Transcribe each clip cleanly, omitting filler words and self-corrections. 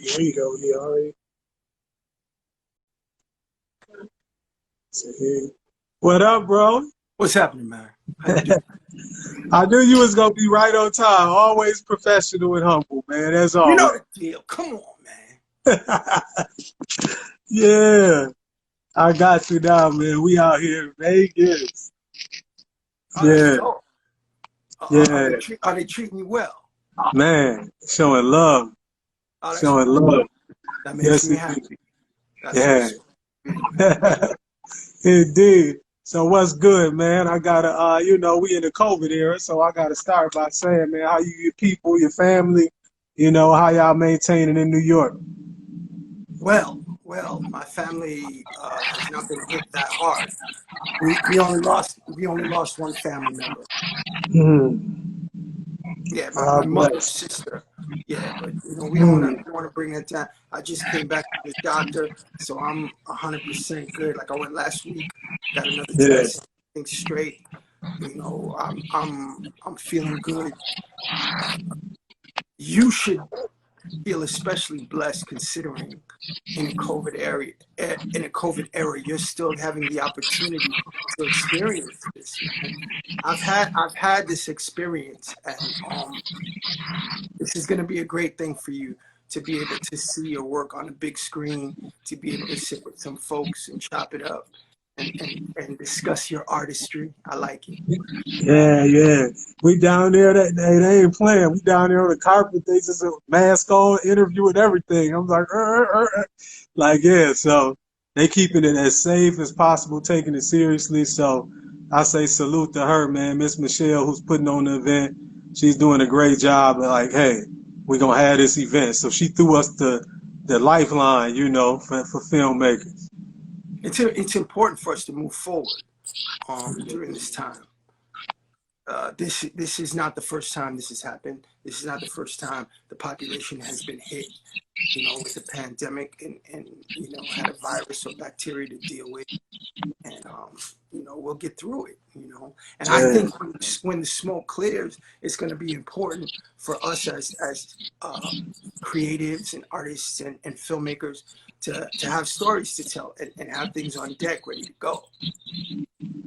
There you go. Yeah, all right. So here. What up, bro? What's happening, man? How you doing? I knew you was gonna be right on time. Always professional and humble, man. As You know always. the deal. Come on, man. Yeah, I got you now, man. We out here in Vegas. Oh, that's Yeah, dope. yeah, Are they treating you well? man. Showing love, Oh, that's showing wonderful. love. That makes Yes, me indeed. happy. That's Yeah, what's big, man. indeed. So what's good, man? I gotta, we in the COVID era, so I gotta start by saying, man, how you, your people, your family, how y'all maintaining in New York? My family has not been hit that hard. We only lost one family member. Mm. Yeah, my God mother's bless. sister. Yeah, but we don't Mm. want to bring that down. I just came back from the doctor, so I'm 100% good. Like I went last week, got another Yeah, test, things straight. I'm feeling good. You should feel especially blessed considering in a COVID era, you're still having the opportunity to experience this, man. I've had this experience, and this is going to be a great thing for you to be able to see your work on a big screen, to be able to sit with some folks and chop it up and discuss your artistry. I like it. yeah, yeah. We down there. That they ain't playing. We down there on the carpet. They just a mask on, interview and everything. I'm like, like yeah. So they keeping it as safe as possible, taking it seriously. So I say salute to her, man, Miss Michelle, who's putting on the event. She's doing a great job. Like, hey, we're gonna have this event. So she threw us the lifeline, for filmmakers. It's important for us to move forward during this time. This is not the first time this has happened. This is not the first time the population has been hit, with the pandemic and had a virus or bacteria to deal with, and we'll get through it. And I Yeah, think when the smoke clears, it's going to be important for us as creatives and artists and filmmakers to have stories to tell and have things on deck ready to go.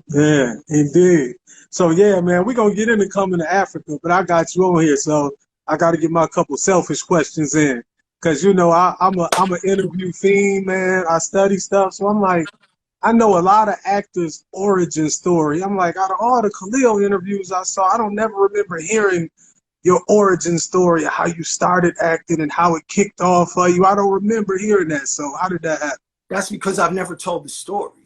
yeah, indeed. So yeah, man, we're gonna get into coming to Africa, but I got you on here, so I got to get my couple selfish questions in, cause I'm an interview fiend, man. I study stuff, so I'm like, I know a lot of actors' origin story. I'm like, out of all the Khalil interviews I saw, I don't never remember hearing your origin story, how you started acting and how it kicked off for you. I don't remember hearing that. So how did that happen? That's because I've never told the story.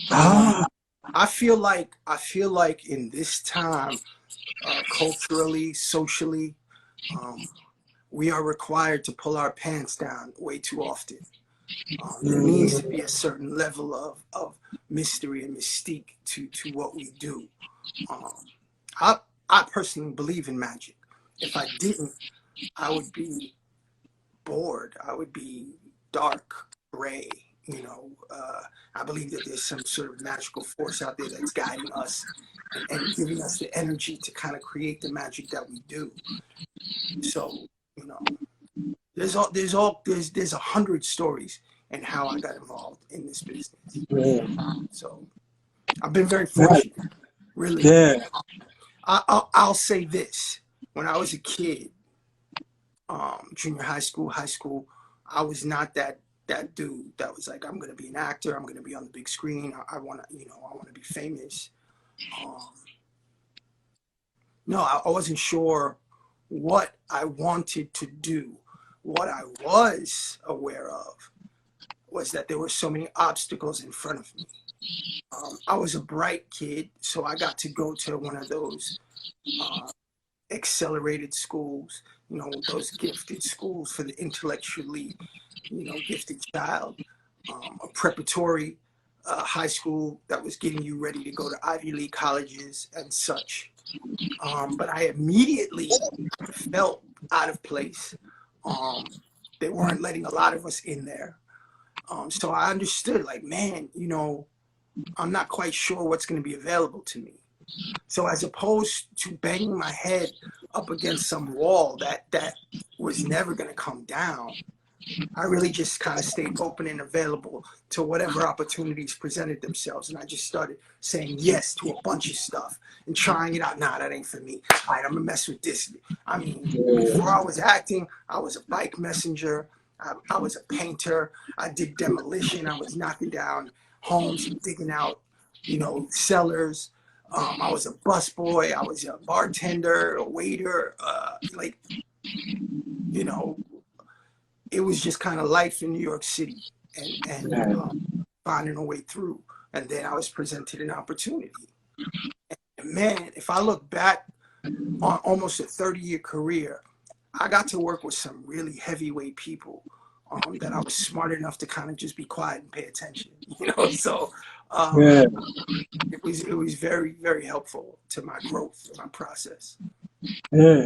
Ah, I feel like in this time, culturally, socially, um, we are required to pull our pants down way too often. There needs to be a certain level of mystery and mystique to what we do. Um, I I personally believe in magic. If I didn't, I would be bored. I would be dark, gray. I believe that there's some sort of magical force out there that's guiding us and giving us the energy to kind of create the magic that we do. So, you know, there's 100 stories and how I got involved in this business. yeah, So I've been very right. fortunate, really. Yeah. I'll say this: when I was a kid, junior high school, I was not that dude that was like, I'm gonna be an actor, I'm gonna be on the big screen, I wanna, I wanna be famous. Um, no, I wasn't sure what I wanted to do. What I was aware of was that there were so many obstacles in front of me. I was a bright kid, so I got to go to one of those uh, accelerated schools, those gifted schools for the intellectually, gifted child, a preparatory high school that was getting you ready to go to Ivy League colleges and such. But I immediately felt out of place. They weren't letting a lot of us in there. So I understood, like, man, I'm not quite sure what's going to be available to me. So as opposed to banging my head up against some wall that was never going to come down, I really just kind of stayed open and available to whatever opportunities presented themselves. And I just started saying yes to a bunch of stuff and trying it out. Nah, that ain't for me. All right, I'm going to mess with this. I mean, before I was acting, I was a bike messenger. I was a painter. I did demolition. I was knocking down homes and digging out, you know, cellars. I was a busboy. I was a bartender, a waiter, like, you know, it was just kind of life in New York City and finding a way through. And then I was presented an opportunity. And man, if I look back on almost a 30-year career, I got to work with some really heavyweight people that I was smart enough to kind of just be quiet and pay attention, you know? So Yeah. it was very, very helpful to my growth, my process. Yeah.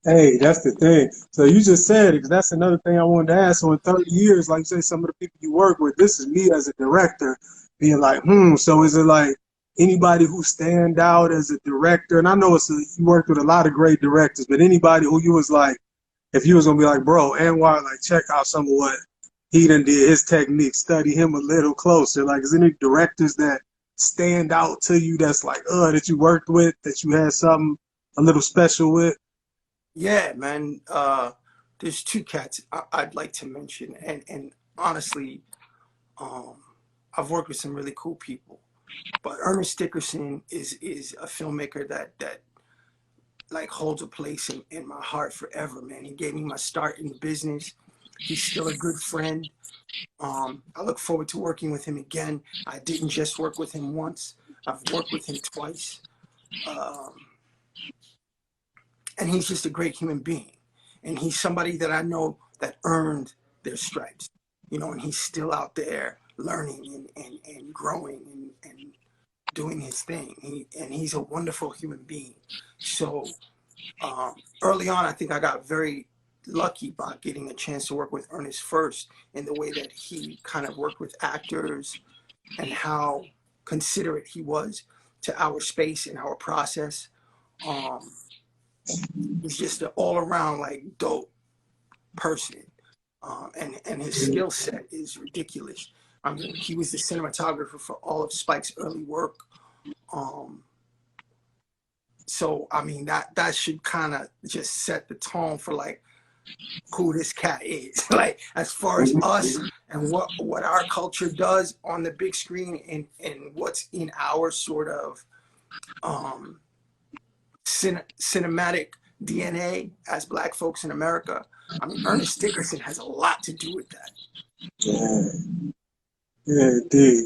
Hey, that's the thing. So you just said it, 'cause that's another thing I wanted to ask. So in 30 years, like you say, some of the people you work with, this is me as a director being like, so is it like anybody who stand out as a director? And I know you worked with a lot of great directors, but anybody who you was like, if you was gonna be like, bro, Anwar, like check out some of what he done did, his technique, study him a little closer. Like, is any directors that stand out to you that's like, that you worked with, that you had something a little special with? Yeah, man. There's two cats I'd like to mention, and honestly, um, I've worked with some really cool people. But Ernest Dickerson is a filmmaker that like holds a place in my heart forever, man. He gave me my start in the business. He's still a good friend. I look forward to working with him again. I didn't just work with him once. I've worked with him twice. Um, and he's just a great human being. And he's somebody that I know that earned their stripes, you know, and he's still out there learning and growing and doing his thing. And he's a wonderful human being. So early on, I think I got very lucky by getting a chance to work with Ernest first in the way that he kind of worked with actors and how considerate he was to our space and our process. He's just an all-around like dope person, and his skill set is ridiculous. I mean, he was the cinematographer for all of Spike's early work. So I mean that should kind of just set the tone for like who this cat is. Like as far as us and what our culture does on the big screen and what's in our sort of cinematic DNA as Black folks in America. I mean, Ernest Dickerson has a lot to do with that. Yeah, yeah, indeed.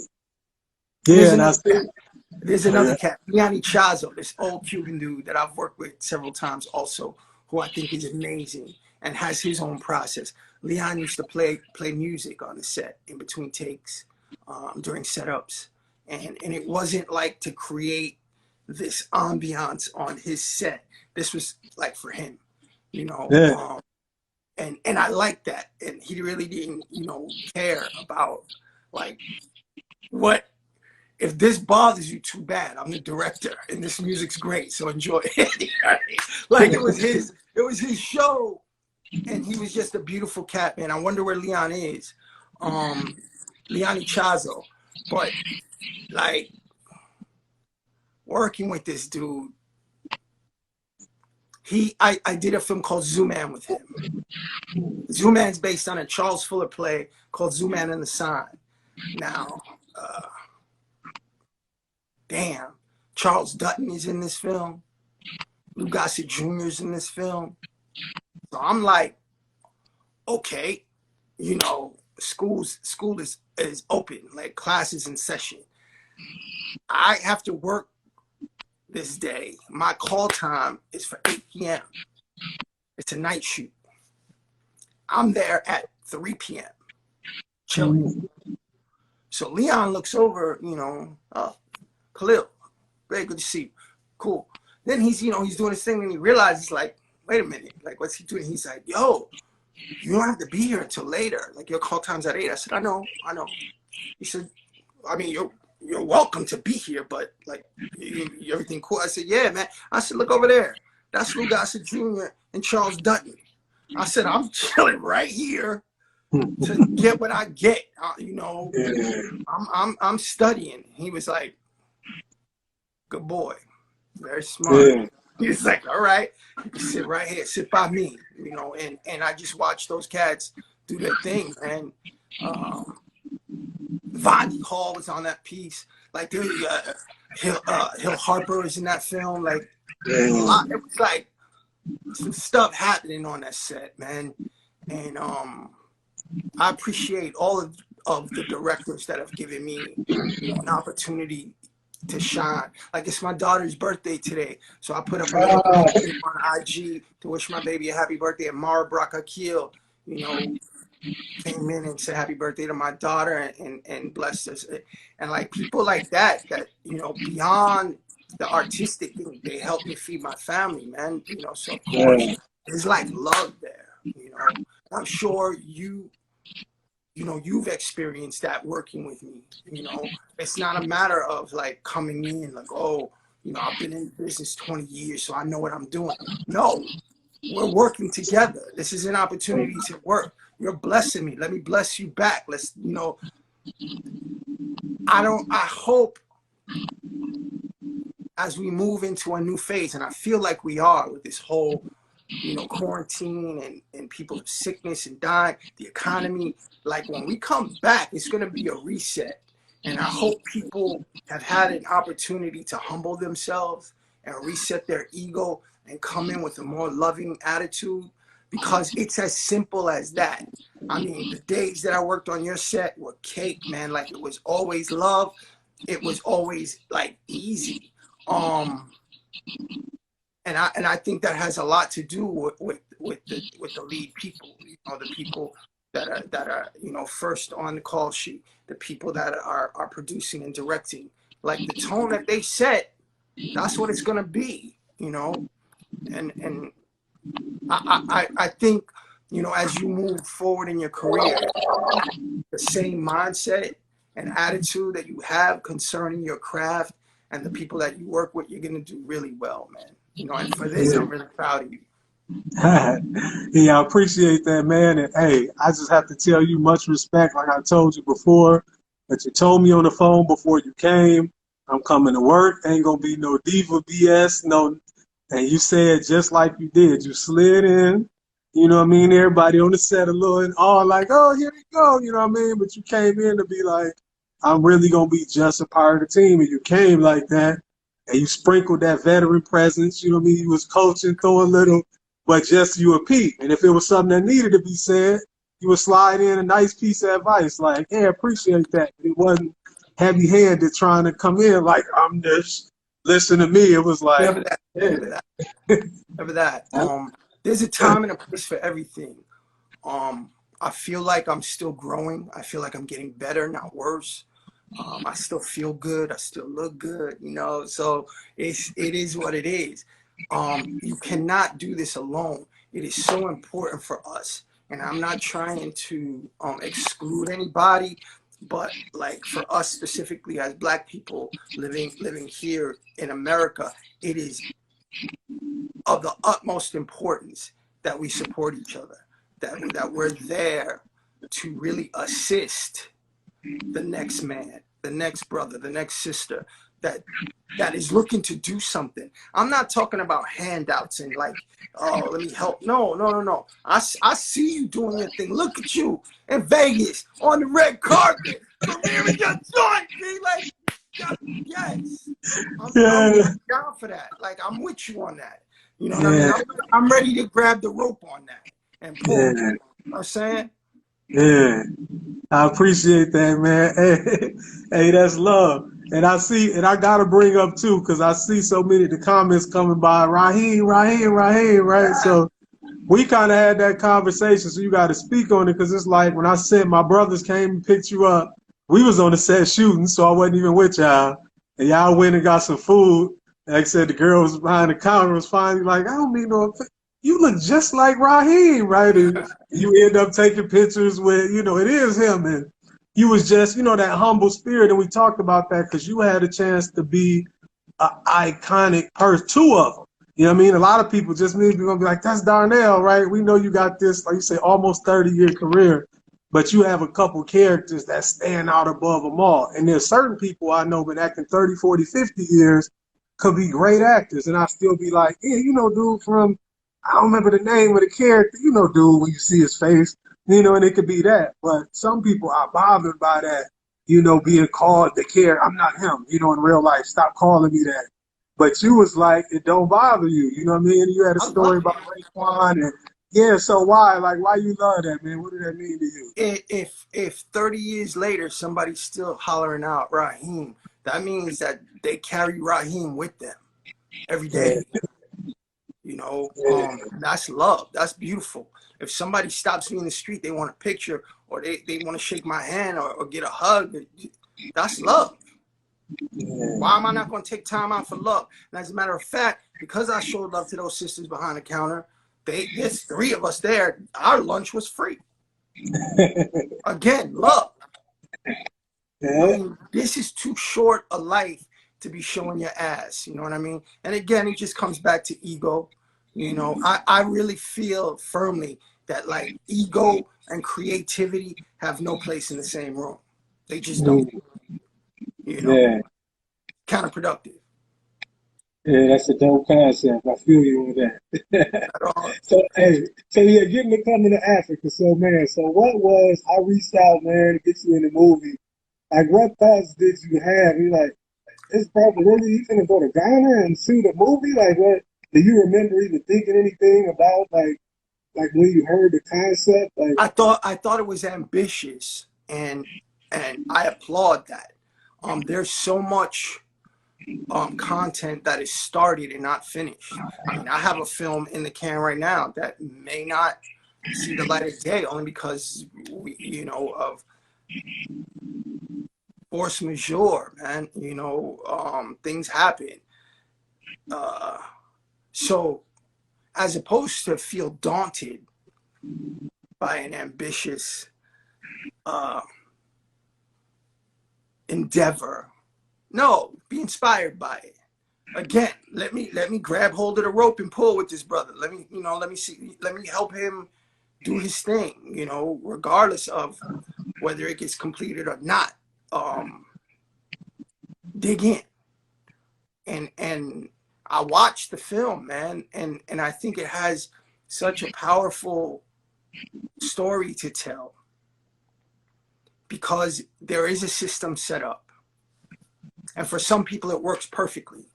And Yeah, and I see. there's Oh, another yeah. cat, Gianni Chazo, this old Cuban dude that I've worked with several times also, who I think is amazing and has his own process. Leon used to play music on the set in between takes, during setups. And it wasn't like to create this ambiance on his set. This was like for him, you know. Yeah. And I like that. And he really didn't, you know, care about like what if this bothers you, too bad. I'm the director and this music's great, so enjoy it. Like it was his show, and he was just a beautiful cat, man. I wonder where Leon is. Leoni Chazo. But like working with this dude, I did a film called Zooman with him. Zooman's based on a Charles Fuller play called Zooman and the Sign. Now, damn, Charles Dutton is in this film. Lou Gossett Jr. is in this film. So I'm like, okay, you know, school is open, like classes in session. I have to work this day. My call time is for 8 p.m. It's a night shoot. I'm there at 3 p.m. chilling. So Leon looks over, you know, oh, Khalil, very good to see you. Cool. Then he's, you know, he's doing his thing and he realizes like, wait a minute, like what's he doing? He's like, yo, you don't have to be here until later. Like your call time's at 8. I said, I know. He said, I mean, you're welcome to be here, but like everything cool. I said, yeah, man. I said, look over there. That's Lou Gossett Jr. and Charles Dutton. I said, I'm chilling right here. to get what I get. You know, Yeah. I'm studying. He was like, good boy, very smart. Yeah. He's like, all right, you can sit right here, sit by me, you know, and I just watch those cats do their thing, man. Vonnie Hall was on that piece. Like, Hill Harper is in that film. Like, a Yeah. lot. It was like some stuff happening on that set, man. And I appreciate all of the directors that have given me, you know, an opportunity to shine. Like, it's my daughter's birthday today, so I put up a little thing on IG to wish my baby a happy birthday. And Mara Brakakil, you know, came in and said happy birthday to my daughter and blessed us. And like people like that, you know, beyond the artistic thing, they helped me feed my family, man. You know, so of course Yeah. there's like love there, you know. I'm sure you know, you've experienced that working with me. You know, it's not a matter of like coming in like, oh, you know, I've been in business 20 years, so I know what I'm doing. No, we're working together. This is an opportunity to work. You're blessing me. Let me bless you back. Let's, you know, I hope as we move into a new phase, and I feel like we are with this whole, you know, quarantine and people's sickness and dying, the economy, like when we come back, it's going to be a reset. And I hope people have had an opportunity to humble themselves and reset their ego and come in with a more loving attitude, because it's as simple as that. I mean, the days that I worked on your set were cake, man. Like, it was always love. It was always like easy. Um, and I think that has a lot to do with the lead people, you know, the people that are you know first on the call sheet, the people that are producing and directing. Like, the tone that they set, that's what it's gonna be, you know. And I think, you know, as you move forward in your career, the same mindset and attitude that you have concerning your craft and the people that you work with, you're gonna do really well, man. You know, and for this, I'm really proud of you. Yeah, I appreciate that, man. And hey, I just have to tell you much respect, like I told you before, that you told me on the phone before you came. I'm coming to work. Ain't gonna be no diva BS, no. And you said just like you did. You slid in, you know what I mean? Everybody on the set a little and all like, oh, here we go, you know what I mean? But you came in to be like, I'm really gonna be just a part of the team. And you came like that. And you sprinkled that veteran presence, you know what I mean? You was coaching, throw a little, but just you a peep. And if it was something that needed to be said, you would slide in a nice piece of advice, like, hey, appreciate that. It wasn't heavy-handed trying to come in like, I'm just, listen to me. It was like, Never that, yeah. never that, never that. There's a time and a place for everything. I feel like I'm still growing. I feel like I'm getting better, not worse. I still feel good. I still look good, you know. So it is what it is. You cannot do this alone. It is so important for us. And I'm not trying to exclude anybody, but like for us specifically as Black people living here in America, it is of the utmost importance that we support each other, that we're there to really assist the next man, the next brother, the next sister that is looking to do something. I'm not talking about handouts and like, oh, let me help. No, no, no, no. I see you doing your thing. Look at you in Vegas on the red carpet, premiering your joint. Be like, yes, I'm Yeah, down for that. Like, I'm with you on that. You know what I mean? yeah, I'm ready to grab the rope on that and pull. yeah, You know what I'm saying? yeah. I appreciate that, man. Hey, hey, that's love. And I see, and I gotta bring up too, because I see so many of the comments coming by, Raheem, Raheem, Raheem, right? Yeah. So we kind of had that conversation, so you got to speak on it, because it's like when I said my brothers came and picked you up, we was on the set shooting, so I wasn't even with y'all, and y'all went and got some food. Like I said, the girl was behind the counter was finally like, I don't need no, you look just like Raheem, right? And you end up taking pictures with, you know, it is him, and you was just, you know, that humble spirit, and we talked about that because you had a chance to be an iconic person, two of them. You know what I mean? A lot of people just maybe gonna be like, that's Darnell, right? We know you got this, like you say, almost 30-year career. but you have a couple characters that stand out above them all. And there's certain people I know been acting 30, 40, 50 years, could be great actors, and I still be like, yeah, you know, dude from, I don't remember the name of the character, you know, dude, when you see his face, you know, and it could be that. But some people are bothered by that, you know, being called the character. I'm not him, you know, in real life. Stop calling me that. But you was like, it don't bother you, you know what I mean? You had a I story love about it. Raekwon, and yeah, so why? Like, why you love that, man? What did that mean to you? If 30 years later somebody's still hollering out Raheem, that means that they carry Raheem with them every Yeah, day. You know, yeah, that's love. That's beautiful. If somebody stops me in the street, they want a picture, or they want to shake my hand, or get a hug, that's love. yeah. Why am I not going to take time out for love? And as a matter of fact, because I showed love to those sisters behind the counter, there's three of us there. Our lunch was free. Again, love. I Yeah. mean, this is too short a life to be showing your ass. You know what I mean? And again, it just comes back to ego. You know, I really feel firmly that like ego and creativity have no place in the same room. They just don't. You know, Yeah, counterproductive yeah, that's a dope concept. I feel you on that. at all. So, hey, so yeah, getting to coming to Africa. So, man, so what was, I reached out, man, to get you in the movie. Like, what thoughts did you have? You like, it's probably really, you gonna go to Ghana and shoot a movie? Like, what, do you remember even thinking anything about, like when you heard the concept? Like, I thought it was ambitious, and I applaud that. There's so much content that is started and not finished. I mean, I have a film in the can right now that may not see the light of day only because of force majeure, man. Things happen. Uh, so as opposed to feel daunted by an ambitious uh, endeavor, no, be inspired by it. Again, let me grab hold of the rope and pull with this brother. Let me help him do his thing, regardless of whether it gets completed or not. Dig in. And I watched the film, man, and I think it has such a powerful story to tell because there is a system set up. And for some people it works perfectly,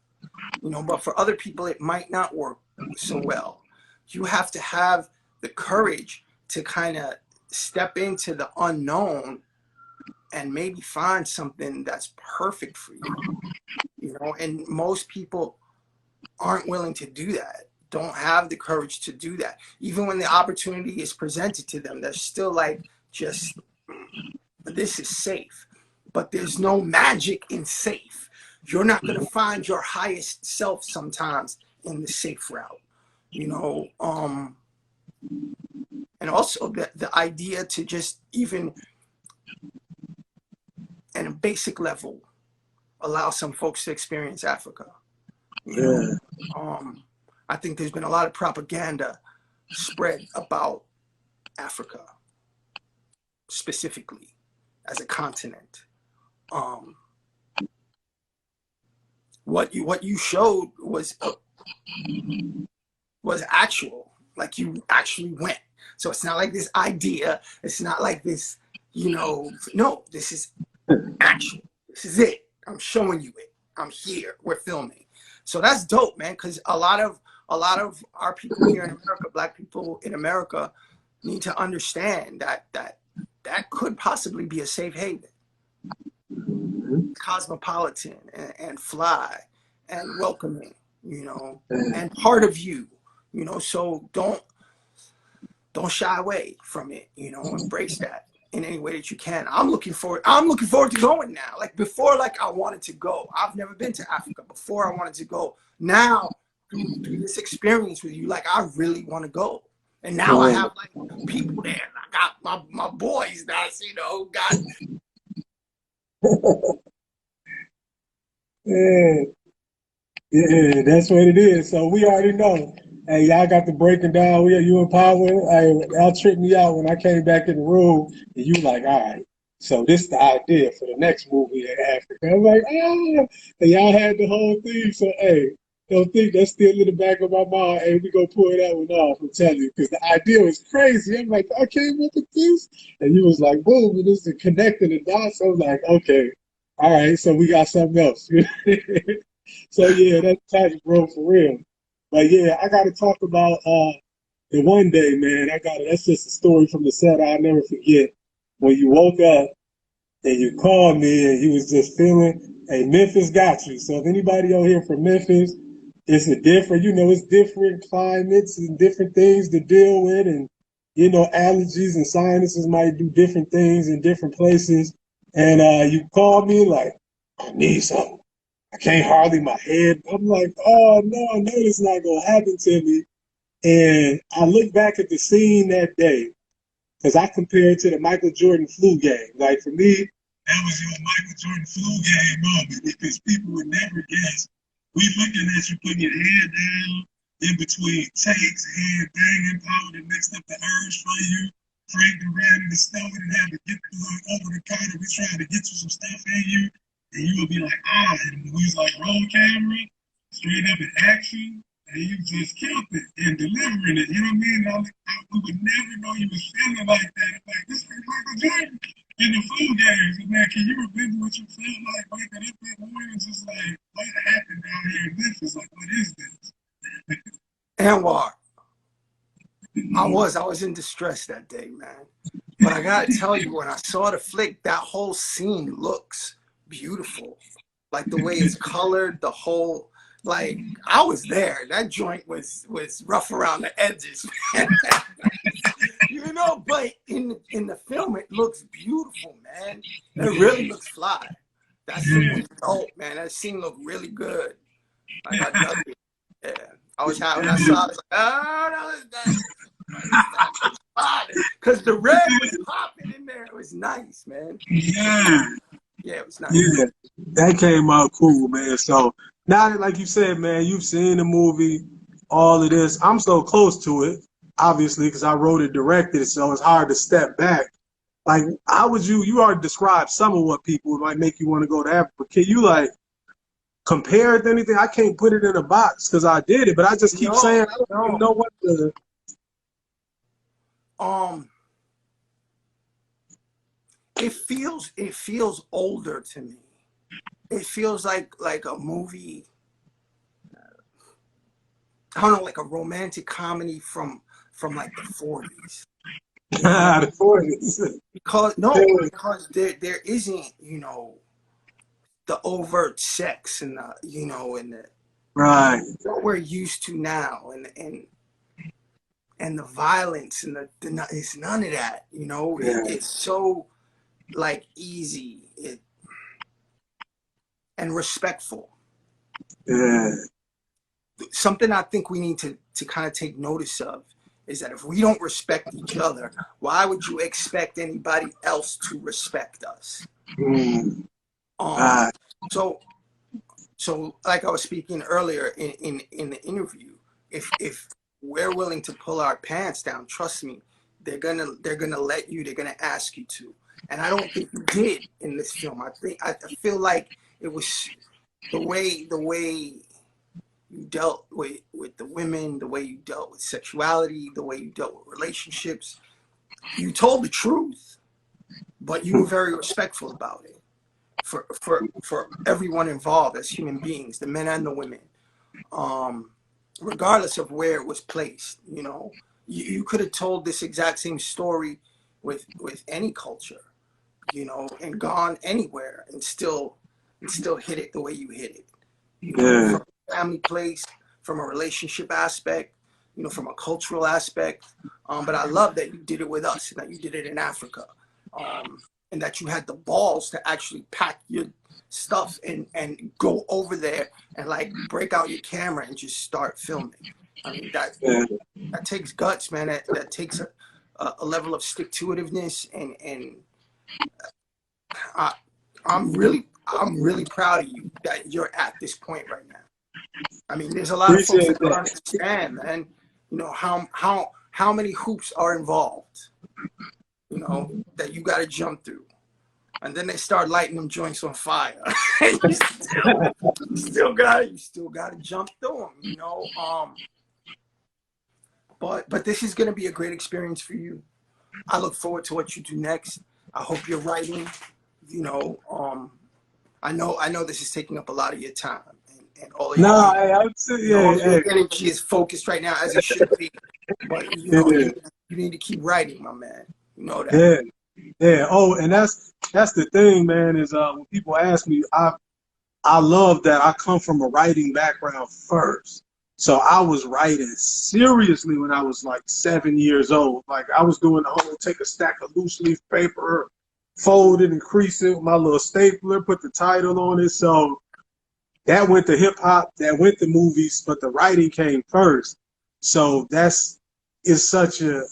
but for other people it might not work so well. You have to have the courage to kind of step into the unknown and maybe find something that's perfect for you, and most people aren't willing to do that, don't have the courage to do that. Even when the opportunity is presented to them, they're still like, just, this is safe. But there's no magic in safe. You're not going to find your highest self sometimes in the safe route, and also the idea to just even at a basic level allow some folks to experience Africa. You know, yeah, I think there's been a lot of propaganda spread about Africa specifically as a continent. Um, what you showed was actual, like you actually went. So it's not like this idea. It's not like this, no, this is actual. This is it. I'm showing you it. I'm here. We're filming. So that's dope, man. Because a lot of our people here in America, Black people in America, need to understand that could possibly be a safe haven, cosmopolitan and fly and welcoming, and part of you, So don't shy away from it. Embrace that in any way that you can. I'm looking forward to going now. Like before, like I wanted to go. I've never been to Africa before. I wanted to go. Now through this experience with you, like I really want to go. And now I have like people there. I got my boys that's got. yeah, yeah, that's what it is. So we already know. Hey, y'all got the breaking down. You and Power. Y'all tripped me out when I came back in the room, and you like, all right. So this is the idea for the next movie in Africa. I'm like, ah, and y'all had the whole thing. So hey, don't think that's still in the back of my mind. Hey, we gonna pull that one off. I'm telling you, because the idea was crazy. I'm like, I came up with this, and you was like, boom, and this is connecting the dots. I was like, okay, all right. So we got something else. So yeah, that's tight, bro, for real. But yeah, I got to talk about the one day, man. That's just a story from the set I'll never forget. When you woke up and you called me and you was just feeling, hey, Memphis got you. So if anybody out here from Memphis, it's different climates and different things to deal with. And, allergies and sinuses might do different things in different places. And you called me like, I need something. I can't hardly my head. I'm like, oh no, I know it's not gonna happen to me. And I look back at the scene that day because I compare it to the Michael Jordan flu game. Like for me, that was your Michael Jordan flu game moment because people would never guess. We looking at you putting your head down in between takes, head banging, power that mixed up the herbs for you. Frank ran in the stove and had to get over the counter. We trying to get you some stuff in you. And you would be like, ah, and we was like, roll camera, straight up in action, and you just killed it and delivering it. You know what I mean? We would never know you was feeling like that. I'm like, this is Michael Jordan in the food games. And man, can you remember what you felt like waking up that morning? Just like, what happened down here in Memphis? Like, what is this? Anwar, I was in distress that day, man. But I gotta tell you, when I saw the flick, that whole scene looks beautiful. Like the way it's colored, the whole, like I was there. That joint was rough around the edges, man. But in the film it looks beautiful, man. It really looks fly. That scene was dope, man. That scene looked really good. Like I dug it. Yeah. I was happy when I saw it. I was like, oh no, that's because the red was popping in there. It was nice, man. Yeah. Yeah, it was nice. Yeah, that came out cool, man. So now that, like you said, man, you've seen the movie, all of this. I'm so close to it, obviously, because I wrote it, directed it, so it's hard to step back. Like, how would you already described some of what people might make you want to go to Africa. Can you, like, compare it to anything? I can't put it in a box because I did it, but I just keep saying, I don't even know what the... It feels older to me. It feels like a movie. I don't know, like a romantic comedy from like the 40s. The 40s. Because there isn't, the overt sex and the Right. what we're used to now, and the violence and it's none of that. Yeah. It's so like easy and respectful. Yeah. Something I think we need to kind of take notice of is that if we don't respect each other, why would you expect anybody else to respect us? So like I was speaking earlier in the interview, if we're willing to pull our pants down, trust me, they're gonna let you, they're gonna ask you to. And I don't think you did in this film. I feel like it was the way you dealt with the women, the way you dealt with sexuality, the way you dealt with relationships. You told the truth, but you were very respectful about it for everyone involved as human beings, the men and the women, regardless of where it was placed. You could have told this exact same story with any culture, and gone anywhere and still hit it the way you hit it. From a family place, from a relationship aspect, from a cultural aspect. But I love that you did it with us and that you did it in Africa. And that you had the balls to actually pack your stuff and go over there and like break out your camera and just start filming. I mean, that takes guts, man. That takes a level of stick-to-itiveness, and I'm really proud of you that you're at this point right now. I mean, there's a lot of folks Appreciate that don't that. understand, man. You know how many hoops are involved. You know that you got to jump through, and then they start lighting them joints on fire. And you still got to jump through them. You know, but this is going to be a great experience for you. I look forward to what you do next. I hope you're writing. You know, I know this is taking up a lot of your time, and all of Nah, your, hey, I would say, yeah, all of hey, your energy is focused right now, as it should be. But you know, yeah, you need to keep writing, my man. You know that. yeah, yeah. Oh, and that's the thing, man. Is when people ask me, I love that I come from a writing background first. So I was writing seriously when I was like 7 years old. Like I was doing the whole take a stack of loose leaf paper, fold it and crease it with my little stapler, put the title on it. So that went to hip hop, that went to movies, but the writing came first. So that's is such an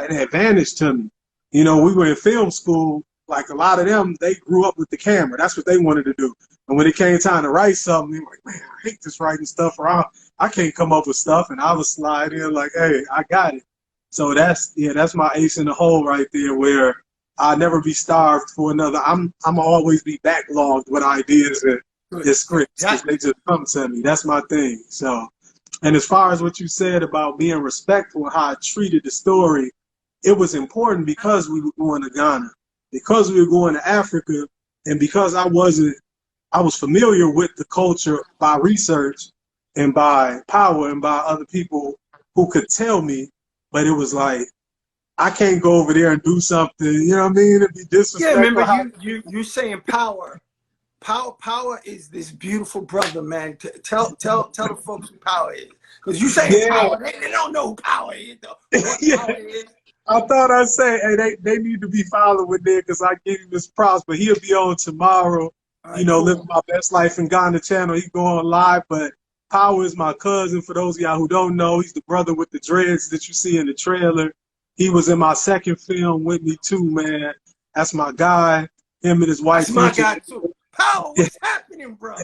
advantage to me. You know, we were in film school. Like a lot of them, they grew up with the camera. That's what they wanted to do. And when it came time to write something, they were like, man, I hate this writing stuff, or I can't come up with stuff. And I would slide in like, hey, I got it. So that's my ace in the hole right there, where I'll never be starved for another. I'm always be backlogged with ideas and Good. scripts because they just come to me. That's my thing. So, and as far as what you said about being respectful and how I treated the story, it was important because we were going to Ghana, because we were going to Africa, and because I was familiar with the culture by research and by power and by other people who could tell me, but it was like, I can't go over there and do something, you know what I mean? It'd be Yeah, remember disrespectful. you saying power. Power is this beautiful brother, man. Tell the folks who power is, because you saying Yeah, power, they don't know who power is though. What yeah. power is? I thought I'd say, hey, they need to be following there because I give him his props, but he'll be on tomorrow, All you right, know, living cool. my best life in Ghana channel. He going live, but Power is my cousin. For those of y'all who don't know, he's the brother with the dreads that you see in the trailer. He was in my second film with me too, man. That's my guy. Him and his wife That's my Future. guy too. Power, what's happening, bro?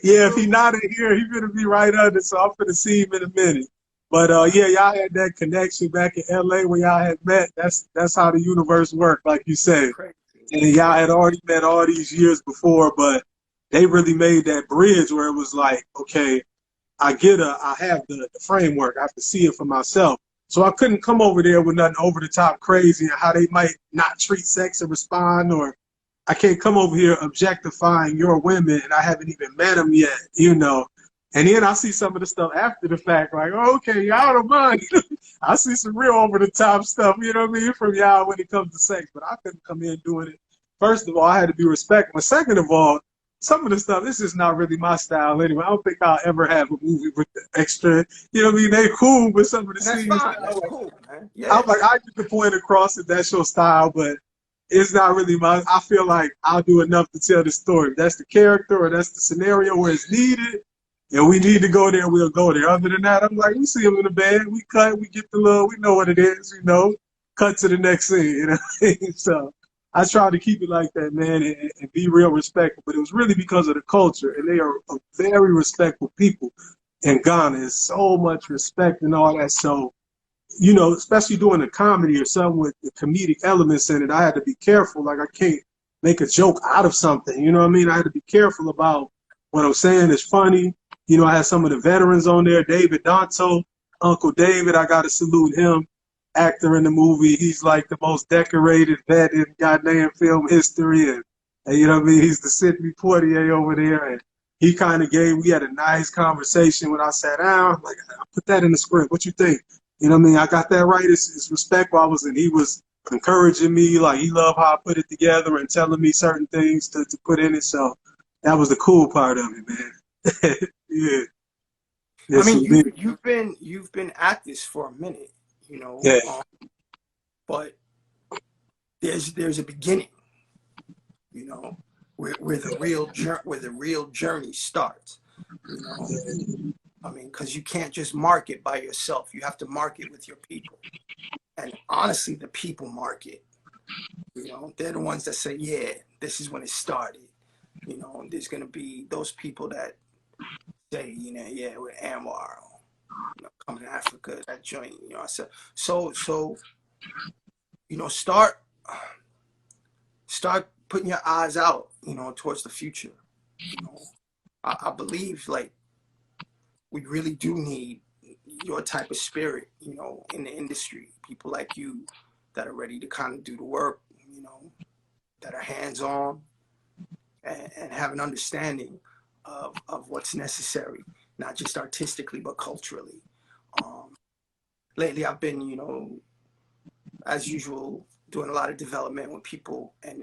Yeah, if he not in here, he gonna be right under. So I'm gonna see him in a minute. But yeah, y'all had that connection back in LA when y'all had met. That's how the universe worked, like you said. Crazy. And It's y'all crazy. had already met all these years before, but they really made that bridge where it was like, okay, I have the framework. I have to see it for myself. So I couldn't come over there with nothing over the top crazy and how they might not treat sex or respond, or I can't come over here objectifying your women and I haven't even met them yet, you know. And then I see some of the stuff after the fact, like, oh, okay, y'all don't mind. I see some real over the top stuff, you know what I mean, from y'all when it comes to sex, but I couldn't come in doing it. First of all, I had to be respectful. But second of all, some of the stuff, this is not really my style anyway. I don't think I'll ever have a movie with the extra, you know what I mean? They cool with some of the And that's scenes. fine. That's cool, man. I'm Yeah. like, I get the point across that that's your style, but it's not really my. I feel like I'll do enough to tell the story. If that's the character or that's the scenario where it's needed, and we need to go there, we'll go there. Other than that, I'm like, we see him in the bed, we cut, we get the little, we know what it is, you know, cut to the next scene, you know. So I try to keep it like that, man, and be real respectful. But it was really because of the culture, and they are a very respectful people. In Ghana, is so much respect and all that. So you know, especially doing a comedy or something with the comedic elements in it, I had to be careful. Like I can't make a joke out of something. You know what I mean? I had to be careful about what I'm saying is funny. You know, I had some of the veterans on there, David Danto, Uncle David. I got to salute him, actor in the movie. He's like the most decorated vet in goddamn film history, and you know what I mean. He's the Sidney Poitier over there, and he kind of we had a nice conversation when I sat down. I'm like, I put that in the script. What you think? You know what I mean? I got that right. It's respectful. He was encouraging me. Like, he loved how I put it together and telling me certain things to put in it. So that was the cool part of it, man. Yeah. I Yes, mean, indeed. you've been at this for a minute, you know, Yeah. but there's a beginning, you know, where the real journey starts, you know. I mean, because you can't just market by yourself. You have to market with your people. And honestly, the people market. You know, they're the ones that say, yeah, this is when it started. You know, there's going to be those people that say, you know, yeah, with Anwar, you know, coming to Africa, that joint, you know, I said, so, you know, start putting your eyes out, you know, towards the future. You know, I believe like we really do need your type of spirit, you know, in the industry. People like you that are ready to kind of do the work, you know, that are hands-on and have an understanding of what's necessary, not just artistically, but culturally. Lately, I've been, you know, as usual, doing a lot of development with people, and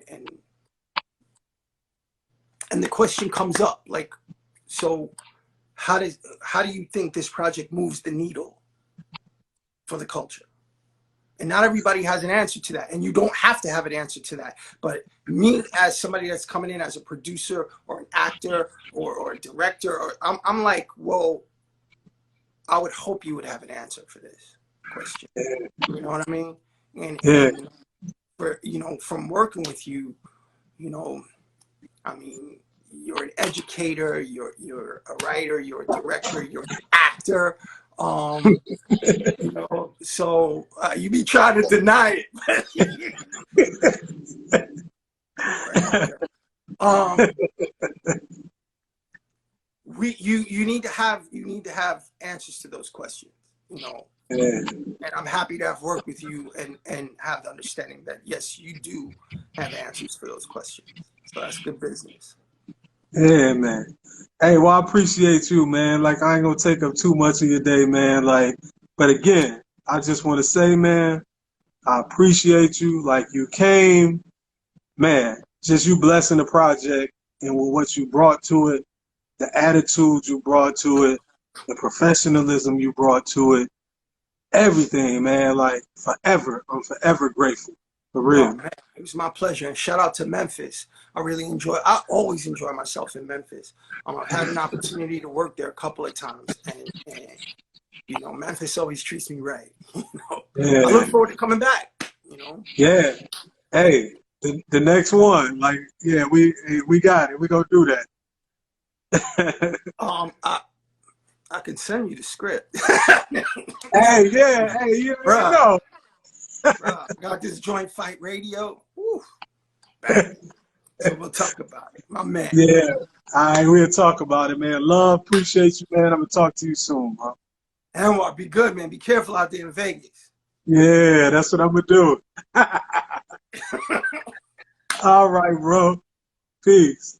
the question comes up, like, so how do you think this project moves the needle for the culture? And not everybody has an answer to that, and you don't have to have an answer to that. But me, as somebody that's coming in as a producer or an actor or a director, or I'm like, well, I would hope you would have an answer for this question. You know what I mean? And for, you know, from working with you, you know, I mean, you're an educator, you're a writer, you're a director, you're an actor. You know, so you be trying to deny it. You need to have answers to those questions, you know. And I'm happy to have worked with you and have the understanding that yes, you do have answers for those questions. So that's good business. Yeah, man. Hey, well, I appreciate you, man. Like, I ain't gonna take up too much of your day, man. Like, but again, I just want to say, man, I appreciate you. Like, you came, man, just you blessing the project and with what you brought to it, the attitude you brought to it, the professionalism you brought to it, everything, man. Like, forever, I'm forever grateful. For Oh real. man, it was my pleasure. And shout out to Memphis. I always enjoy myself in Memphis. I've had an opportunity to work there a couple of times, and you know, Memphis always treats me right. You know, I Yeah. look forward to coming back. You know. Yeah. Hey, the next one, like, yeah, we got it. We gonna do that. I can send you the script. Hey, yeah, hey, you never Bruh, know. bruh, got this joint fight radio. Woo, bang. So we'll talk about it. My man. Yeah. All right, we'll talk about it, man. Love, appreciate you, man. I'm gonna talk to you soon, bro. Anwar, be good, man. Be careful out there in Vegas. Yeah, that's what I'm gonna do. All right, bro. Peace.